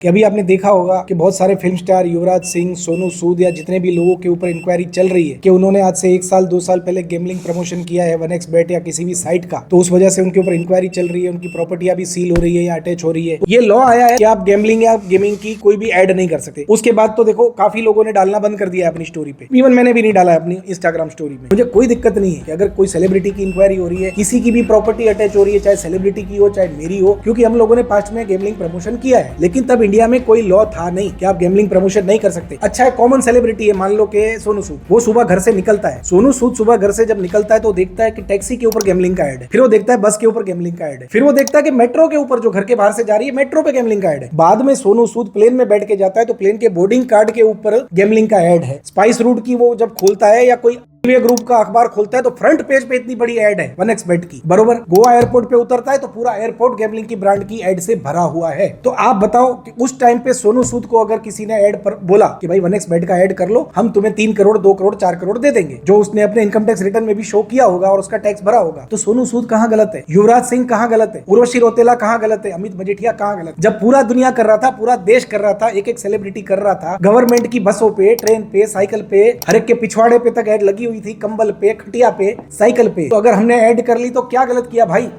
कि अभी आपने देखा होगा कि बहुत सारे फिल्म स्टार युवराज सिंह, सोनू सूद या जितने भी लोगों के ऊपर इंक्वायरी चल रही है कि उन्होंने आज से 1 साल 2 साल पहले गेमलिंग प्रमोशन किया है 1xbet या किसी भी साइट का, तो उस वजह से उनके ऊपर इंक्वायरी चल रही है, उनकी प्रॉपर्टियां भी सील हो रही है या अटैच हो रही है। ये लॉ आया है कि आप गैम्बलिंग या गेमिंग की कोई भी एड नहीं कर सकते। उसके बाद तो देखो काफी लोगों ने डालना बंद कर दिया है अपनी स्टोरी पे, इवन मैंने भी नहीं डाला है अपनी इंस्टाग्राम स्टोरी में। मुझे कोई दिक्कत नहीं है कि अगर कोई सेलिब्रिटी की इंक्वायरी हो रही है, किसी की भी प्रॉपर्टी अटैच हो रही है, चाहे सेलिब्रिटी की हो चाहे मेरी हो, क्योंकि हम लोगों ने पास्ट में गेमलिंग प्रमोशन किया है, लेकिन तब इंडिया में कोई लॉ था नहीं कि आप गैम्बलिंग प्रमोशन नहीं कर सकते। अच्छा है, कॉमन सेलिब्रिटी है, मान लो कि सोनू सूद, वो सुबह घर से निकलता है, सोनू सूद सुबह घर से जब निकलता है तो देखता है कि टैक्सी के ऊपर गैम्बलिंग का ऐड है, फिर वो देखता है बस के ऊपर गैम्बलिंग का ऐड है, फिर वो देखता है कि मेट्रो के ऊपर जो घर के बाहर से जा रही है मेट्रो पे गैम्बलिंग का ऐड है। बाद में सोनू सूद प्लेन में बैठ के जाता है तो प्लेन के बोर्डिंग कार्ड के ऊपर गैम्बलिंग का ऐड है। स्पाइस रूट की वो जब खोलता है या कोई ग्रुप का अखबार खोलता है तो फ्रंट पेज पे इतनी बड़ी ऐड है 1xbet की, बरोबर। गोवा एयरपोर्ट पे उतरता है तो पूरा एयरपोर्ट गैम्बलिंग की ब्रांड की ऐड से भरा हुआ है। तो आप बताओ कि उस टाइम पे सोनू सूद को अगर किसी ने ऐड पर बोला कि भाई 1xbet का ऐड कर लो, हम तुम्हें 3 करोड़ 2 करोड़ 4 करोड़ दे देंगे, जो उसने अपने इनकम टैक्स रिटर्न में भी शो किया होगा और उसका टैक्स भरा होगा, तो सोनू सूद कहां गलत है, युवराज सिंह कहां गलत है, उर्वशी रौतेला कहां गलत है, अमित मजीठिया कहां गलत है? जब पूरा दुनिया कर रहा था, पूरा देश कर रहा था, एक एक सेलिब्रिटी कर रहा था, गवर्नमेंट की बसों पे, ट्रेन पे, साइकिल पे, हर एक के पिछवाड़े पे तक ऐड लगी हुई थी, कंबल पे, खटिया पे, साइकिल पे, तो अगर हमने ऐड कर ली तो क्या गलत किया भाई?